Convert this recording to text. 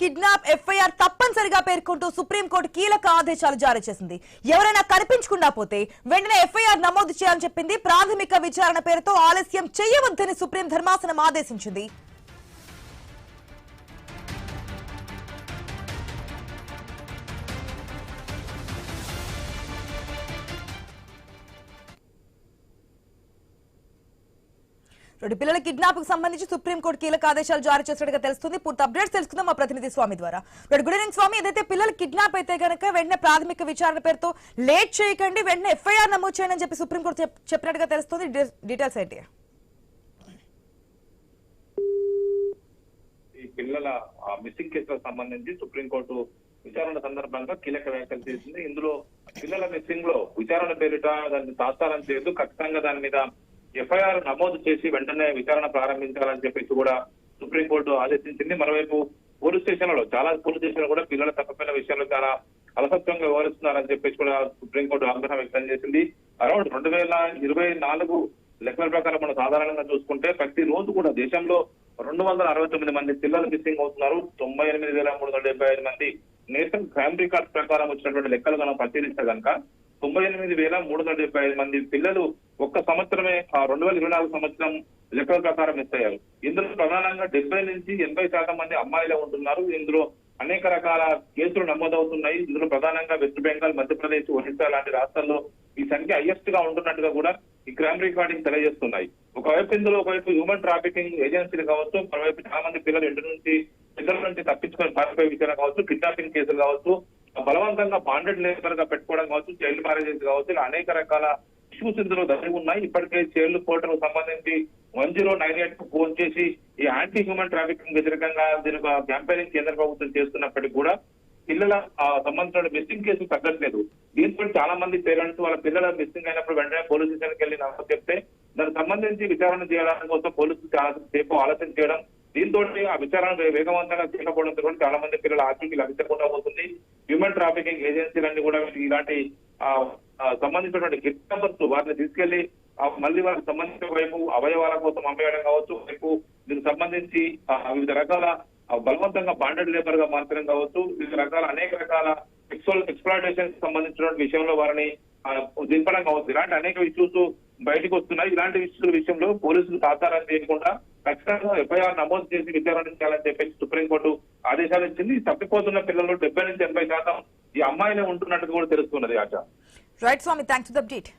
Kidnap FIR తప్పనిసరిగా పేర్కొంటూ supreme court కీలక ఆదేశాలు జారీ చేసింది. ఎవరైనా కనిపించకుండా పోతే వెంటనే ఎఫ్ఐఆర్ నమోదు చేయాలని చెప్పింది. ప్రాథమిక విచారణ పేరుతో ఆలస్యం చేయవద్దని సుప్రీం ధర్మాసనం ఆదేశించింది. పిల్లల కిడ్నాప్ కు సంబంధించి సుప్రీంకోర్టు కీలక ఆదేశాలు జారీ చేసినట్టుగా తెలుస్తుంది. పూర్తి అప్డేట్స్ తెలుసుకుందాం మా ప్రతినిధి స్వామి ద్వారా. గుడ్ ఈవినింగ్ స్వామి. ఏదైతే పిల్లల కిడ్నాప్ అయితే కనుక వెంటనే ప్రాథమిక విచారణ పేరుతో లేట్ చేయకండి, వెంటనే ఎఫ్ఐఆర్ నమోదు చేయండి అని చెప్పి సుప్రీంకోర్టు చెప్పినట్టుగా తెలుస్తుంది. డీటెయిల్స్ ఏంటి? ఈ పిల్లల మిస్సింగ్ కేసులకు సంబంధించి సుప్రీంకోర్టు విచారణ సందర్భంగా కీలక వ్యాఖ్యలు చేసింది. ఇందులో పిల్లల మిస్సింగ్ లో విచారణ పేరిట దాన్ని తాత్సారం చేయదు, ఖచ్చితంగా దాని మీద ఎఫ్ఐఆర్ నమోదు చేసి వెంటనే విచారణ ప్రారంభించాలని చెప్పేసి కూడా సుప్రీంకోర్టు ఆదేశించింది. మరోవైపు పోలీస్ స్టేషన్లలో చాలా పోలీస్ స్టేషన్లు కూడా పిల్లల తప్పిపోయిన విషయంలో చాలా అలసత్వంగా వ్యవహరిస్తున్నారని చెప్పేసి కూడా సుప్రీంకోర్టు ఆగ్రహం వ్యక్తం చేసింది. అరౌండ్ 2024 లెక్కల ప్రకారం మనం సాధారణంగా చూసుకుంటే ప్రతి రోజు కూడా దేశంలో 269 మంది పిల్లలు మిస్సింగ్ అవుతున్నారు. 98,375 మంది నేషనల్ క్రైమ్ రికార్డ్స్ ప్రకారం వచ్చినటువంటి లెక్కలు మనం పరిశీలిస్తే కనుక 98,375 మంది పిల్లలు ఒక్క సంవత్సరమే 2024 సంవత్సరం లెక్కల ప్రకారం మిస్ అయ్యారు. ఇందులో ప్రధానంగా 70 నుంచి 80% మంది అమ్మాయిలే ఉంటున్నారు. ఇందులో అనేక రకాల కేసులు నమోదవుతున్నాయి. ఇందులో ప్రధానంగా వెస్ట్ బెంగాల్, మధ్యప్రదేశ్, ఒడిశా లాంటి రాష్ట్రాల్లో ఈ సంఖ్య హైయెస్ట్ గా ఉంటున్నట్టుగా కూడా ఈ క్రైమ్ రికార్డింగ్ తెలియజేస్తున్నాయి. ఒకవైపు హ్యూమన్ ట్రాఫికింగ్ ఏజెన్సీలు కావచ్చు, మరోవైపు చాలా మంది పిల్లలు ఇంటి నుంచి పిల్లల నుంచి తప్పించుకొని పారిపోయే విషయాలు కావచ్చు, కిడ్నాపింగ్ కేసులు కావచ్చు, బలవంతంగా బాండెడ్ లేబర్ గా పెట్టుకోవడం కావచ్చు, చైల్డ్ మ్యారేజెస్ కావచ్చు, ఇలా అనేక రకాల ఇష్యూస్ ఇందులో జరిగి ఉన్నాయి. ఇప్పటికే చైల్డ్ పోర్టల్ సంబంధించి 1098 కు ఫోన్ చేసి ఈ యాంటీ హ్యూమన్ ట్రాఫికింగ్ వ్యతిరేకంగా దీని క్యాంపెయినింగ్ కేంద్ర ప్రభుత్వం చేస్తున్నప్పటికీ కూడా పిల్లల సంబంధించిన మిస్సింగ్ కేసులు తగ్గట్లేదు. దీంతో చాలా మంది పేరెంట్స్ వాళ్ళ పిల్లల మిస్సింగ్ అయినప్పుడు వెంటనే పోలీస్ స్టేషన్కి వెళ్ళి నమ్మకం చెప్తే దానికి సంబంధించి విచారణ చేయడానికి కోసం పోలీసులు చాలా సేపు ఆలస్యం చేయడం, దీంతో ఆ విచారణ వేగవంతంగా చేయకపోవడంతో కూడా చాలా మంది పిల్లల ఆచూకీ లభించకుండా పోతుంది. హ్యూమన్ ట్రాఫికింగ్ ఏజెన్సీలన్నీ కూడా ఇలాంటి సంబంధించినటువంటి కిడ్నాపర్స్ వారిని తీసుకెళ్లి మళ్ళీ వారికి సంబంధించిన వైపు అవయవాల కోసం అమ్మేయడం కావచ్చు, వైపు దీనికి సంబంధించి వివిధ రకాల బలవంతంగా బాండెడ్ లేబర్ గా మార్చడం కావచ్చు, వివిధ రకాల అనేక రకాల సెక్సువల్ ఎక్స్ప్లాయిటేషన్ సంబంధించిన విషయంలో వారిని దింపడం కావచ్చు. ఇలాంటి అనేక ఇష్యూస్ బయటకు వస్తున్నాయి. ఇలాంటి ఇష్యూల విషయంలో పోలీసులు తాత్సారం చేయకుండా ఖచ్చితంగా ఎఫ్ఐఆర్ నమోదు చేసి విచారణ చేయాలని చెప్పేసి సుప్రీంకోర్టు ఆదేశాలు ఇచ్చింది. తప్పిపోతున్న పిల్లలు 70 నుంచి 80% ఈ అమ్మాయిలే ఉంటున్నట్టు కూడా తెలుస్తున్నది. ఆశ. Right Swami, thanks for the update.